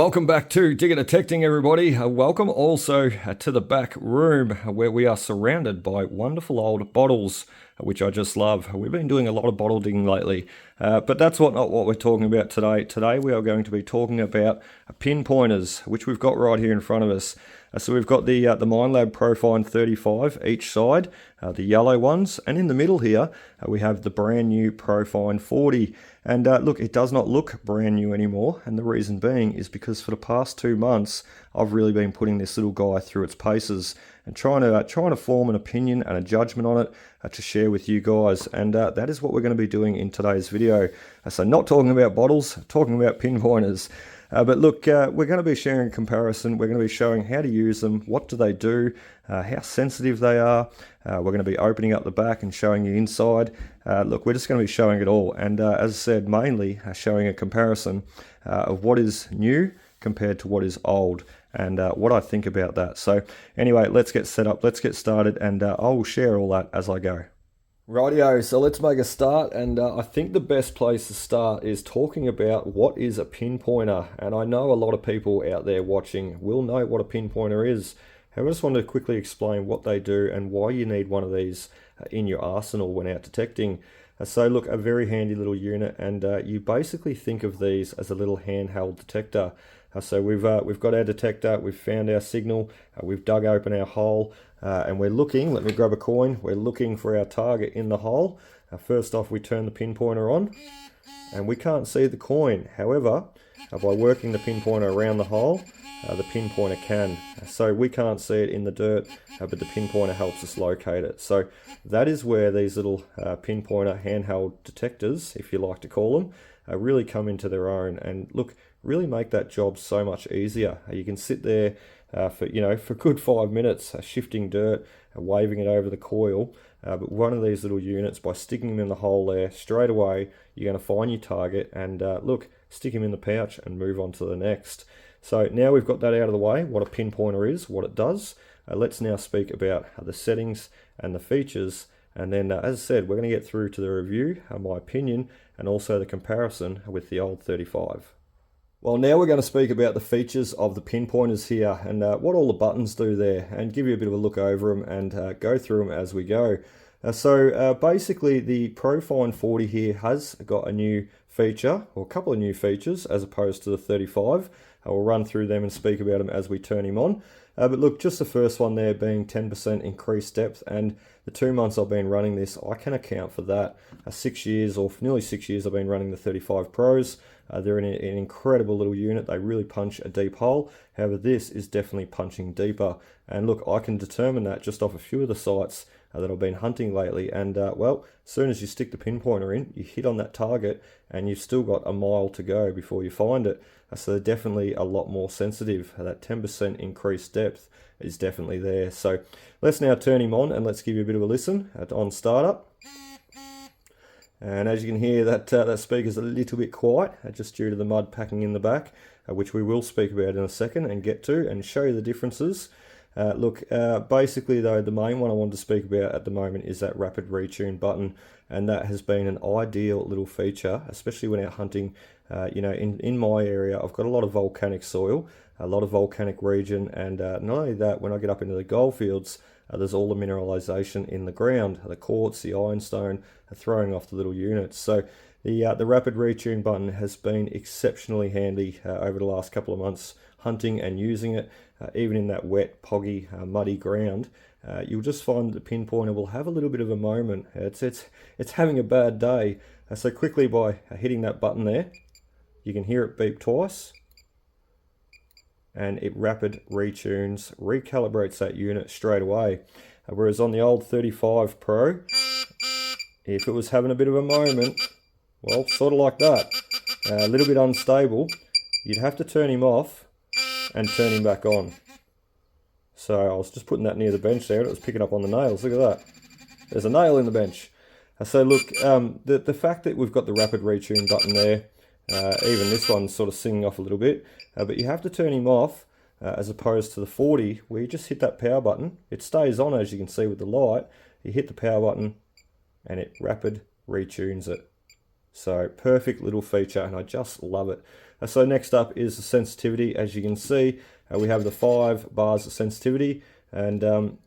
Welcome back to Digger Detecting, everybody. Welcome also to the back room where we are surrounded by wonderful old bottles, which I just love. We've been doing a lot of bottle digging lately, but that's not what we're talking about today. Today we are going to be talking about pinpointers, which we've got right here in front of us. So we've got the Minelab Pro-find-35 each side, the yellow ones, and in the middle here we have the brand new ProFind-40. And look, it does not look brand new anymore, and the reason being is because for the past 2 months I've really been putting this little guy through its paces and trying to form an opinion and a judgment on it to share with you guys, and that is what we're going to be doing in today's video. So not talking about bottles, talking about pinpointers. But look, we're going to be sharing a comparison. We're going to be showing how to use them, what do they do, how sensitive they are. We're going to be opening up the back and showing you inside. Look, we're just going to be showing it all. And as I said, mainly showing a comparison of what is new compared to what is old and what I think about that. So anyway, let's get set up, let's get started, and I will share all that as I go. Rightio, so let's make a start, and I think the best place to start is talking about what is a pinpointer. And I know a lot of people out there watching will know what a pinpointer is. However, I just wanted to quickly explain what they do and why you need one of these in your arsenal when out detecting. So look, a very handy little unit, and you basically think of these as a little handheld detector. So we've got our detector, we've found our signal, we've dug open our hole, and we're looking, let me grab a coin, we're looking for our target in the hole. First off, we turn the pinpointer on, and we can't see the coin. However, by working the pinpointer around the hole, the pinpointer can. So we can't see it in the dirt, but the pinpointer helps us locate it. So that is where these little pinpointer handheld detectors, if you like to call them, really come into their own, and look, really make that job so much easier. You can sit there for a good 5 minutes shifting dirt, waving it over the coil, but one of these little units, by sticking them in the hole there, straight away you're going to find your target and look, stick him in the pouch and move on to the next. So now we've got that out of the way, what a pinpointer is, what it does. Let's now speak about the settings and the features, and then as I said, we're going to get through to the review, my opinion, and also the comparison with the old 35. Well, now we're going to speak about the features of the pinpointers here and what all the buttons do there, and give you a bit of a look over them and go through them as we go. So basically the ProFind-40 here has got a new feature, or a couple of new features, as opposed to the 35. We'll run through them and speak about them as we turn him on. But look, just the first one there being 10% increased depth, and the 2 months I've been running this, I can account for that. 6 years, or nearly 6 years, I've been running the 35 Pros. They're an incredible little unit. They really punch a deep hole. However, this is definitely punching deeper. And look, I can determine that just off a few of the sites that I've been hunting lately. And well, as soon as you stick the pinpointer in, you hit on that target, and you've still got a mile to go before you find it. So they're definitely a lot more sensitive. That 10% increased depth is definitely there. So let's now turn him on and let's give you a bit of a listen on startup. And as you can hear, that speaker's a little bit quiet, just due to the mud packing in the back, which we will speak about in a second and get to and show you the differences. Look, basically though, the main one I want to speak about at the moment is that rapid retune button, and that has been an ideal little feature, especially when out hunting. In my area, I've got a lot of volcanic soil, a lot of volcanic region, and not only that, when I get up into the gold fields, there's all the mineralization in the ground, the quartz, the ironstone, throwing off the little units. So the rapid retune button has been exceptionally handy over the last couple of months hunting and using it. Even in that wet, poggy, muddy ground, you'll just find that the pinpointer will have a little bit of a moment. It's having a bad day. So quickly, by hitting that button there, you can hear it beep twice, and it rapid retunes, recalibrates that unit straight away. Whereas on the old 35 Pro, if it was having a bit of a moment, well, sort of like that, a little bit unstable, you'd have to turn him off and turn him back on. So I was just putting that near the bench there, and it was picking up on the nails. Look at that. There's a nail in the bench. So look, the fact that we've got the rapid retune button there, even this one's sort of singing off a little bit, but you have to turn him off, as opposed to the 40, where you just hit that power button. It stays on, as you can see with the light. You hit the power button, and it rapid retunes it. So perfect little feature, and I just love it. So next up is the sensitivity. As you can see, we have the 5 bars of sensitivity, and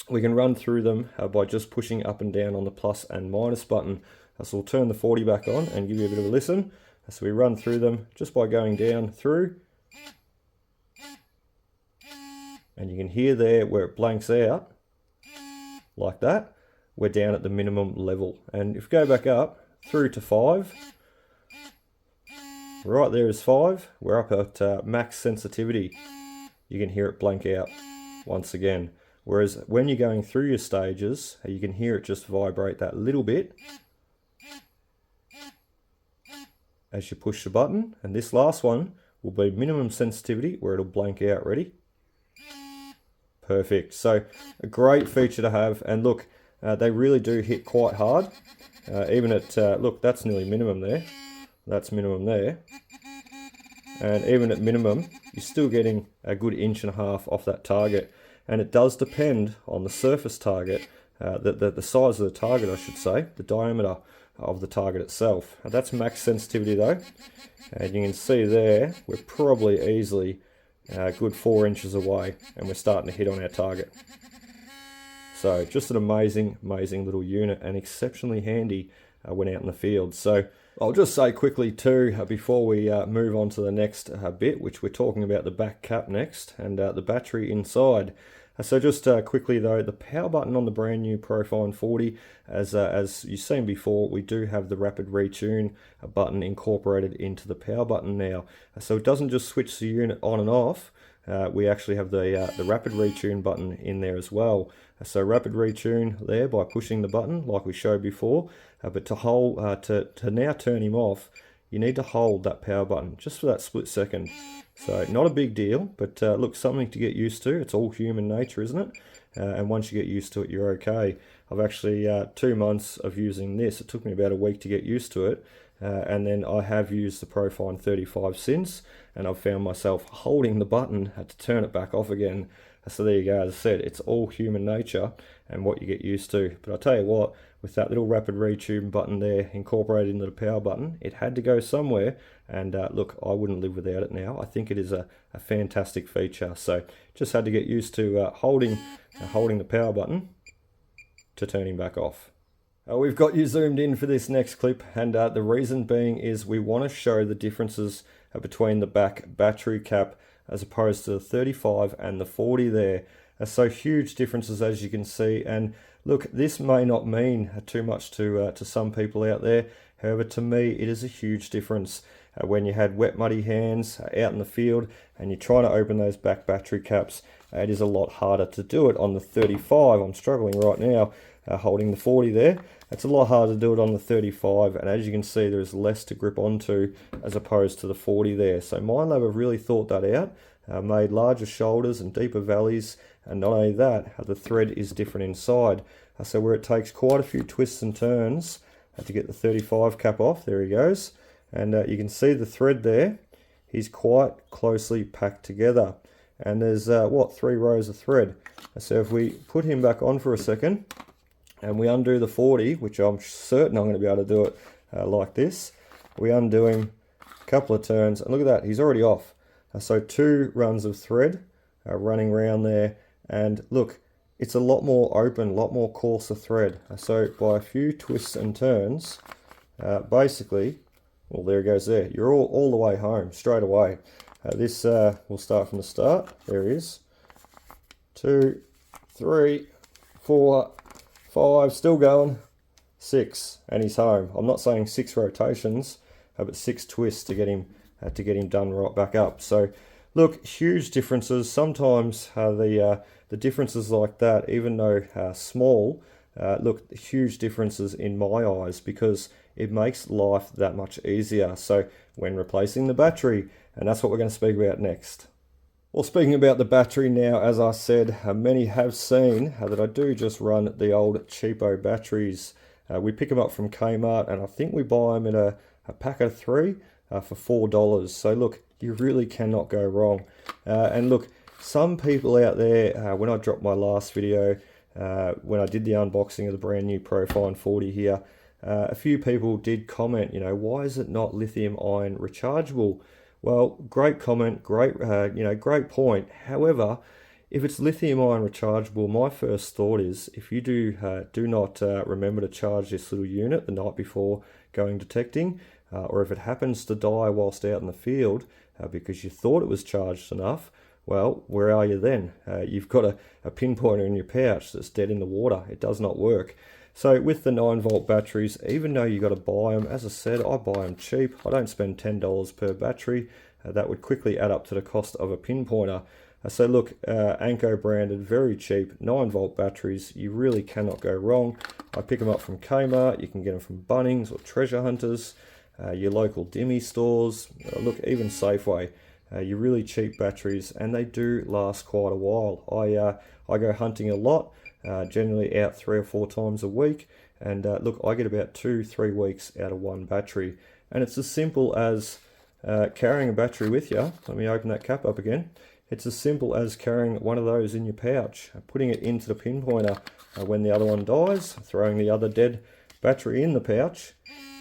we can run through them by just pushing up and down on the plus and minus button. So we'll turn the 40 back on and give you a bit of a listen. So we run through them just by going down through. And you can hear there where it blanks out, like that. We're down at the minimum level. And if we go back up through to 5, right there is 5. We're up at max sensitivity. You can hear it blank out once again. Whereas when you're going through your stages, you can hear it just vibrate that little bit as you push the button. And this last one will be minimum sensitivity, where it'll blank out. Ready? Perfect. So a great feature to have. And look, they really do hit quite hard. Even at, look, that's nearly minimum there. That's minimum there. And even at minimum, you're still getting a good 1.5 inches off that target. And it does depend on the surface target, the size of the target, I should say, the diameter of the target itself. That's max sensitivity though. And you can see there, we're probably easily a good 4 inches away, and we're starting to hit on our target. So just an amazing, amazing little unit, and exceptionally handy when out in the field. So I'll just say quickly too, before we move on to the next bit, which we're talking about the back cap next, and the battery inside. So just quickly though, the power button on the brand new ProFind-40, as you've seen before, we do have the rapid retune button incorporated into the power button now. So it doesn't just switch the unit on and off, we actually have the rapid retune button in there as well. So rapid retune there by pushing the button like we showed before, but to hold to now turn him off, you need to hold that power button just for that split second. So not a big deal, but look, something to get used to. It's all human nature, isn't it? And once you get used to it, you're okay. I've actually 2 months of using this. It took me about a week to get used to it. And then I have used the ProFind-35 since, and I've found myself holding the button to turn it back off again. So there you go. As I said, it's all human nature and what you get used to. But I'll tell you what, with that little rapid retune button there incorporated into the power button, it had to go somewhere. And look, I wouldn't live without it now. I think it is a fantastic feature. So just had to get used to holding the power button to turning back off. We've got you zoomed in for this next clip, and the reason being is we want to show the differences between the back battery cap as opposed to the 35 and the 40 there. So huge differences, as you can see. And look, this may not mean too much to some people out there. However, to me, it is a huge difference. When you had wet, muddy hands out in the field and you're trying to open those back battery caps, it is a lot harder to do it on the 35. I'm struggling right now holding the 40 there. It's a lot harder to do it on the 35, and as you can see, there's less to grip onto as opposed to the 40 there. So Minelab have really thought that out, made larger shoulders and deeper valleys, and not only that, the thread is different inside. So where it takes quite a few twists and turns to get the 35 cap off, there he goes. And you can see the thread there, he's quite closely packed together. And there's, 3 rows of thread. So if we put him back on for a second, and we undo the 40, which I'm certain I'm going to be able to do it like this. We undo him a couple of turns, and look at that, he's already off. So 2 runs of thread running around there, and look, it's a lot more open, a lot more coarser thread. So by a few twists and turns, basically, well, there it goes there. You're all the way home, straight away. This, we'll start from the start. There he is. 2, 3, 4, 5, still going, 6, and he's home. I'm not saying 6 rotations, but 6 twists to get him done right back up. So look, huge differences. Sometimes the differences like that, even though small, look, huge differences in my eyes, because it makes life that much easier. So when replacing the battery, and that's what we're going to speak about next. Well, speaking about the battery now, as I said, many have seen that I do just run the old cheapo batteries. We pick them up from Kmart, and I think we buy them in a pack of 3 for $4. So look, you really cannot go wrong. And look, some people out there, when I dropped my last video, when I did the unboxing of the brand new ProFind-40 here, A few people did comment, why is it not lithium ion rechargeable? Well, great comment, great point. However, if it's lithium ion rechargeable, my first thought is if you do not remember to charge this little unit the night before going detecting, or if it happens to die whilst out in the field because you thought it was charged enough, well, where are you then? You've got a pinpointer in your pouch that's dead in the water. It does not work. So with the 9-volt batteries, even though you got to buy them, as I said, I buy them cheap. I don't spend $10 per battery. That would quickly add up to the cost of a pinpointer. So look, Anko branded, very cheap, 9-volt batteries. You really cannot go wrong. I pick them up from Kmart. You can get them from Bunnings or Treasure Hunters, your local Dimmy stores. Look, even Safeway. You're really cheap batteries, and they do last quite a while. I go hunting a lot, generally out 3 or 4 times a week, and look, I get about 2-3 weeks out of one battery. And it's as simple as carrying a battery with you. Let me open that cap up again. It's as simple as carrying one of those in your pouch, putting it into the pinpointer when the other one dies, throwing the other dead battery in the pouch,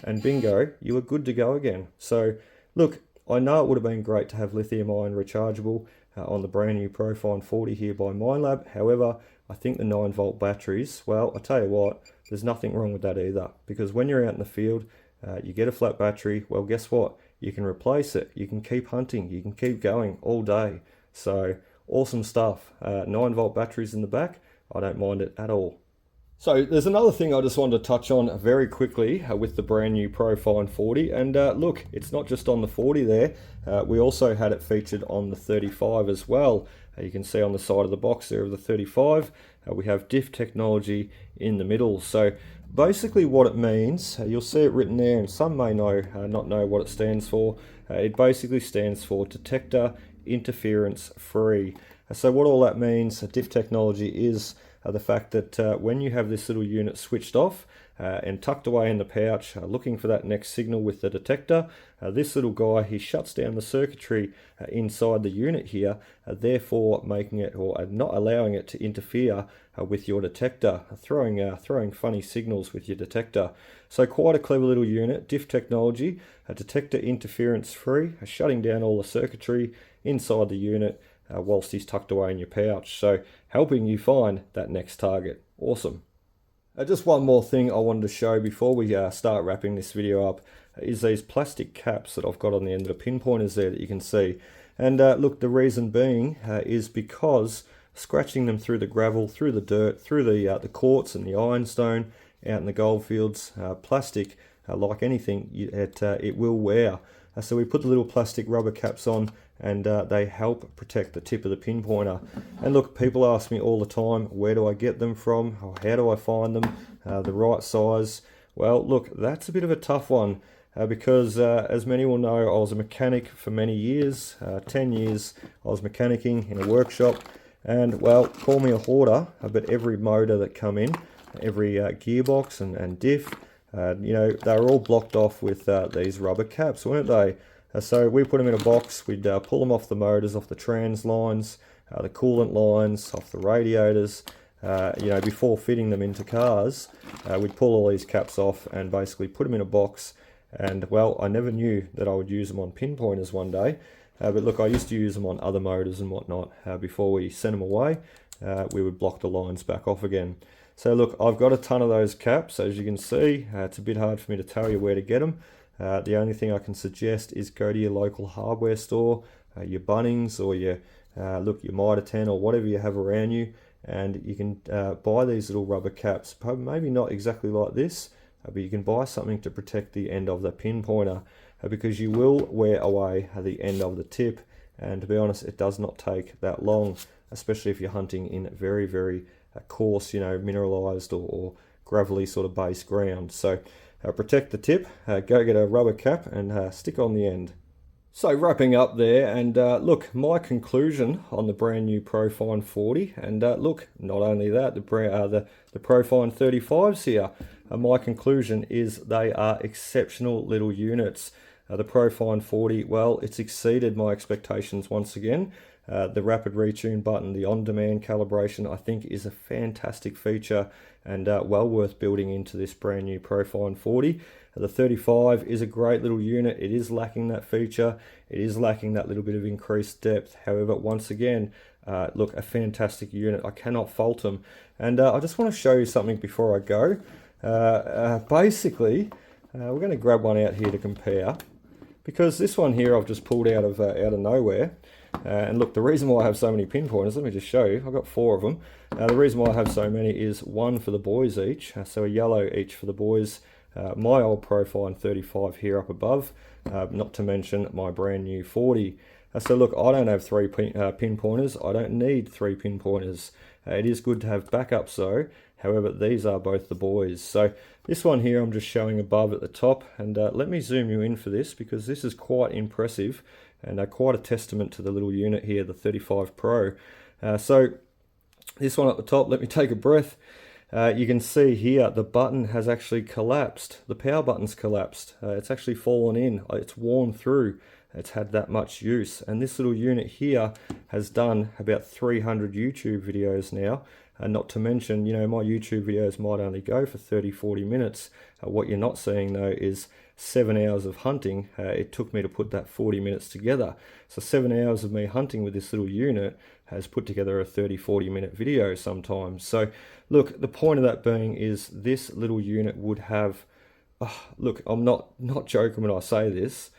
and bingo, you are good to go again. So look, I know it would have been great to have lithium ion rechargeable on the brand new ProFind-40 here by Minelab. However, I think the 9-volt batteries, well, I tell you what, there's nothing wrong with that either, because when you're out in the field, you get a flat battery, well, guess what? You can replace it. You can keep hunting. You can keep going all day. So awesome stuff. 9-volt batteries in the back. I don't mind it at all. So there's another thing I just wanted to touch on very quickly with the brand new ProFind-40. And look, it's not just on the 40 there. We also had it featured on the 35 as well. You can see on the side of the box there of the 35, we have Diff Technology in the middle. So basically what it means, you'll see it written there, and some may not know what it stands for. It basically stands for Detector Interference Free. So what all that means, Diff Technology is the fact that when you have this little unit switched off and tucked away in the pouch, looking for that next signal with the detector, this little guy, he shuts down the circuitry inside the unit here, therefore making it, or not allowing it to interfere with your detector, throwing funny signals with your detector. So quite a clever little unit, Diff Technology, detector interference free, shutting down all the circuitry inside the unit whilst he's tucked away in your pouch. So helping you find that next target. Awesome. Just one more thing I wanted to show before we start wrapping this video up is these plastic caps that I've got on the end of the pinpointers there that you can see. And look, the reason being is because scratching them through the gravel, through the dirt, through the quartz and the ironstone out in the goldfields, plastic, like anything, it will wear. So we put the little plastic rubber caps on, and they help protect the tip of the pinpointer. And look, people ask me all the time, where do I get them from? Or how do I find them? The right size? Well, look, that's a bit of a tough one because as many will know, I was a mechanic for many years, 10 years. I was mechanicking in a workshop, and well, call me a hoarder, but every motor that come in, every gearbox and diff, they were all blocked off with these rubber caps, weren't they? So we put them in a box, we'd pull them off the motors, off the trans lines, the coolant lines, off the radiators, before fitting them into cars. We'd pull all these caps off and basically put them in a box, and well, I never knew that I would use them on pinpointers one day, but look, I used to use them on other motors and whatnot. Before we sent them away, we would block the lines back off again. So look, I've got a ton of those caps, as you can see. It's a bit hard for me to tell you where to get them. The only thing I can suggest is go to your local hardware store, your Bunnings or your Mitre 10 or whatever you have around you, and you can buy these little rubber caps. Maybe not exactly like this, but you can buy something to protect the end of the pinpointer because you will wear away the end of the tip, and to be honest, it does not take that long, especially if you're hunting in very, very coarse, mineralized or gravelly sort of base ground. So protect the tip, go get a rubber cap and stick on the end. So wrapping up there, and look, my conclusion on the brand new ProFind-40, and look, not only that, the ProFind-35s here, my conclusion is they are exceptional little units. The ProFind-40, well, it's exceeded my expectations once again. The rapid retune button, the on-demand calibration, I think is a fantastic feature and well worth building into this brand new ProFind-40. The 35 is a great little unit. It is lacking that feature. It is lacking that little bit of increased depth. However, once again, look, a fantastic unit. I cannot fault them. And I just want to show you something before I go. Basically, we're going to grab one out here to compare, because this one here I've just pulled out of nowhere. And look, the reason why I have so many pinpointers, let me just show you. I've got 4 of them. The reason why I have so many is one for the boys each, so a yellow each for the boys. My old ProFind-35 here up above, not to mention my brand new 40. So look, I don't have 3 pinpointers. I don't need 3 pinpointers. It is good to have backups though. However, these are both the boys. So this one here I'm just showing above at the top, and let me zoom you in for this, because this is quite impressive and quite a testament to the little unit here, the 35 Pro. So this one at the top, let me take a breath. You can see here the button has actually collapsed. The power button's collapsed. It's actually fallen in. It's worn through. It's had that much use. And this little unit here has done about 300 YouTube videos now. Not to mention, you know, my YouTube videos might only go for 30-40 minutes. What you're not seeing though is 7 hours of hunting. It took me to put that 40 minutes together. So 7 hours of me hunting with this little unit has put together a 30-40 minute video sometimes. So look, the point of that being is this little unit would have, look, I'm not joking when I say this,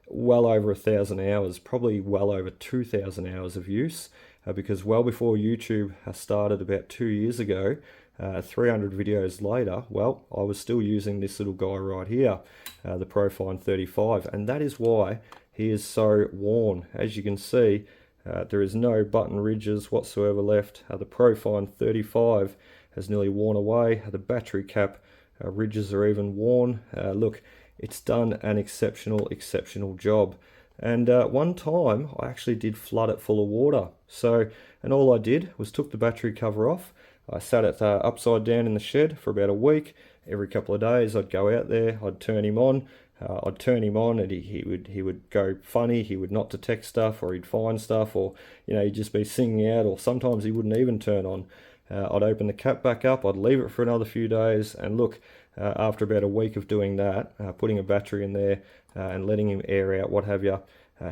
well over 1,000 hours, probably well over 2,000 hours of use, because well before YouTube started about 2 years ago, 300 videos later, well, I was still using this little guy right here, the ProFind-35, and that is why he is so worn. As you can see, there is no button ridges whatsoever left. The ProFind-35 has nearly worn away. The battery cap ridges are even worn. Look, it's done an exceptional job. And one time I actually did flood it full of water. So, and all I did was took the battery cover off. I sat it upside down in the shed for about a week. Every couple of days I'd go out there, I'd turn him on. And he would go funny. He would not detect stuff, or he'd find stuff, or you know, he'd just be singing out, or sometimes he wouldn't even turn on. I'd open the cap back up, I'd leave it for another few days, and look, after about a week of doing that, putting a battery in there and letting him air out, what have you,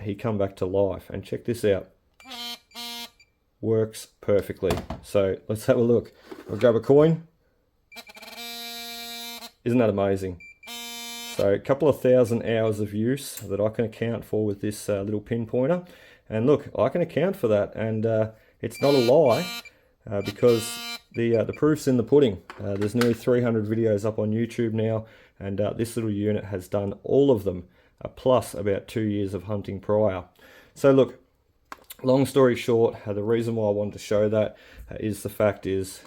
he'd come back to life. And check this out, works perfectly. So let's have a look. I'll grab a coin. Isn't that amazing? So a couple of 1,000 hours of use that I can account for with this little pinpointer. And look, I can account for that, and it's not a lie, because the proof's in the pudding. There's nearly 300 videos up on YouTube now, and this little unit has done all of them, plus about 2 years of hunting prior. So look, long story short, the reason why I wanted to show that is the fact is,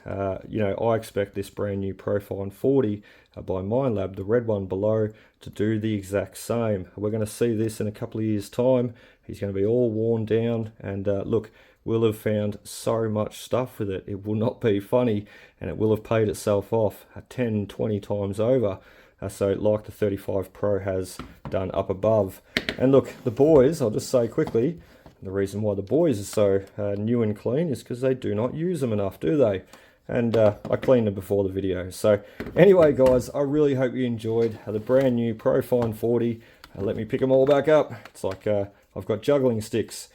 you know, I expect this brand new ProFind-40 by Minelab, the red one below, to do the exact same. We're going to see this in a couple of years' time. He's going to be all worn down, and look, we'll have found so much stuff with it. It will not be funny, and it will have paid itself off 10, 20 times over. So like the 35 Pro has done up above. And look, the boys, I'll just say quickly, the reason why the boys are so new and clean is because they do not use them enough, do they? And I cleaned them before the video. So anyway, guys, I really hope you enjoyed the brand new ProFind-40. Let me pick them all back up. It's like I've got juggling sticks.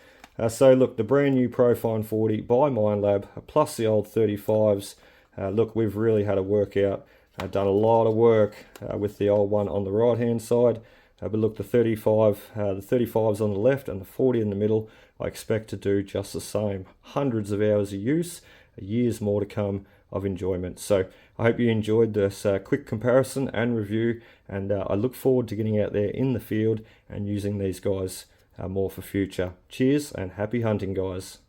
So look, the brand new ProFind-40 by Minelab, plus the old 35s. Look, we've really had a workout. I've done a lot of work with the old one on the right hand side. But look, the 35's on the left and the 40 in the middle, I expect to do just the same. Hundreds of hours of use, years more to come of enjoyment. So I hope you enjoyed this quick comparison and review, and I look forward to getting out there in the field and using these guys more for future. Cheers and happy hunting, guys.